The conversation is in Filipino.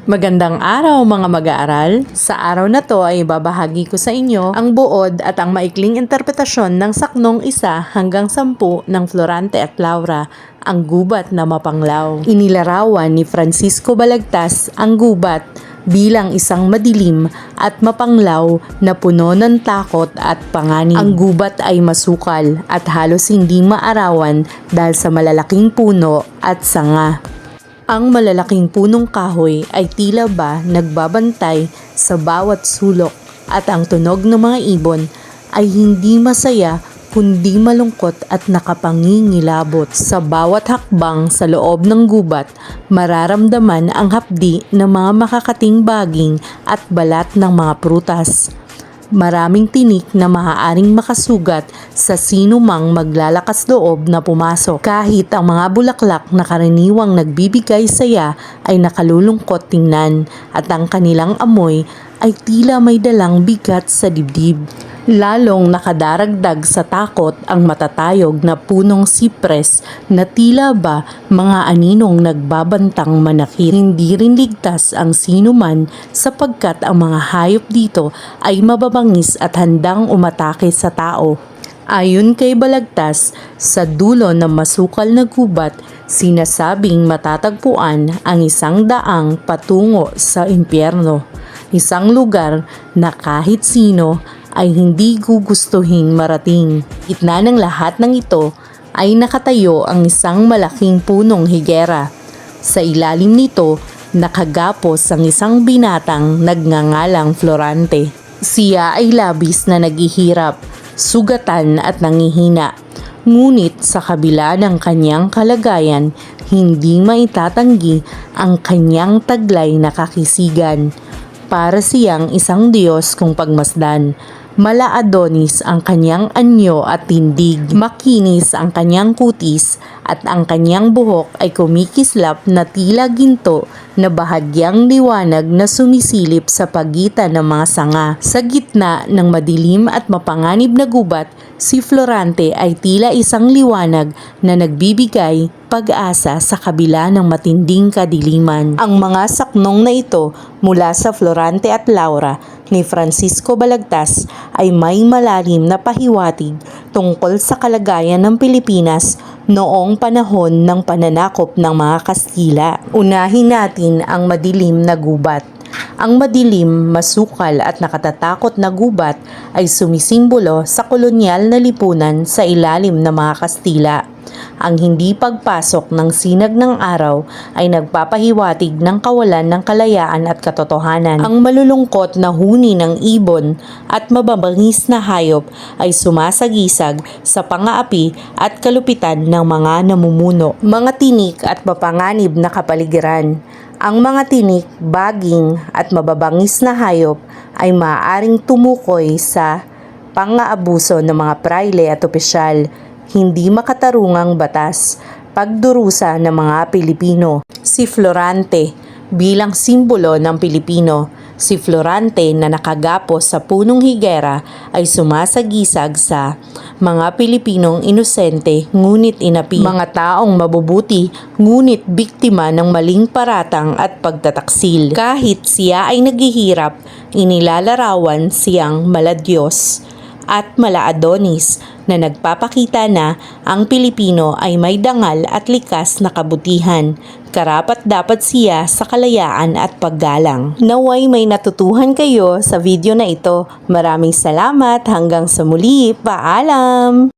Magandang araw mga mag-aaral. Sa araw na to ay babahagi ko sa inyo ang buod at ang maikling interpretasyon ng saknong 1 hanggang 10 ng Florante at Laura, ang gubat na mapanglaw. Inilarawan ni Francisco Balagtas ang gubat bilang isang madilim at mapanglaw na puno ng takot at panganib. Ang gubat ay masukal at halos hindi maarawan dahil sa malalaking puno at sanga. Ang malalaking punong kahoy ay tila ba nagbabantay sa bawat sulok at ang tunog ng mga ibon ay hindi masaya kundi malungkot at nakapangingilabot. Sa bawat hakbang sa loob ng gubat, mararamdaman ang hapdi ng mga makakating baging at balat ng mga prutas. Maraming tinik na maaaring makasugat sa sino mang maglalakas loob na pumasok. Kahit ang mga bulaklak na karaniwang nagbibigay saya ay nakalulungkot tingnan at ang kanilang amoy ay tila may dalang bigat sa dibdib. Lalong nakadaragdag sa takot ang matatayog na punong sipres na tila ba mga aninong nagbabantang manakit. Hindi rin ligtas ang sinuman sapagkat ang mga hayop dito ay mababangis at handang umatake sa tao. Ayon kay Balagtas, sa dulo ng masukal na gubat, sinasabing matatagpuan ang isang daang patungo sa impyerno. Isang lugar na kahit sino ay hindi gugustuhin marating. Gitna ng lahat ng ito ay nakatayo ang isang malaking punong higera. Sa ilalim nito, nakagapos ang isang binatang nagngangalang Florante. Siya ay labis na naghihirap, sugatan at nangihina. Ngunit sa kabila ng kanyang kalagayan, hindi maitatanggi ang kanyang taglay na kakisigan. Para siyang isang Diyos kung pagmasdan. Mala Adonis ang kanyang anyo at tindig, makinis ang kanyang kutis at ang kanyang buhok ay kumikislap na tila ginto na bahagyang liwanag na sumisilip sa pagitan ng mga sanga. Sa gitna ng madilim at mapanganib na gubat, si Florante ay tila isang liwanag na nagbibigay pag-asa sa kabila ng matinding kadiliman. Ang mga saknong na ito mula sa Florante at Laura ni Francisco Balagtas ay may malalim na pahiwatig tungkol sa kalagayan ng Pilipinas noong panahon ng pananakop ng mga Kastila. Unahin natin ang madilim na gubat. Ang madilim, masukal at nakatatakot na gubat ay sumisimbolo sa kolonyal na lipunan sa ilalim ng mga Kastila. Ang hindi pagpasok ng sinag ng araw ay nagpapahiwatig ng kawalan ng kalayaan at katotohanan. Ang malulungkot na huni ng ibon at mababangis na hayop ay sumasagisag sa pangaapi at kalupitan ng mga namumuno. Mga tinik at mapanganib na kapaligiran. Ang mga tinik, baging at mababangis na hayop ay maaaring tumukoy sa pang-aabuso ng mga prayle at opisyal, hindi makatarungang batas, pagdurusa ng mga Pilipino. Si Florante bilang simbolo ng Pilipino. Si Florante na nakagapos sa punong higera ay sumasagisag sa mga Pilipinong inosente ngunit inapi, mga taong mabubuti ngunit biktima ng maling paratang at pagtataksil. Kahit siya ay naghihirap, inilalarawan siyang maladyos at mala Adonis na nagpapakita na ang Pilipino ay may dangal at likas na kabutihan. Karapat-dapat siya sa kalayaan at paggalang. Naway may natutuhan kayo sa video na ito. Maraming salamat. Hanggang sa muli. Paalam!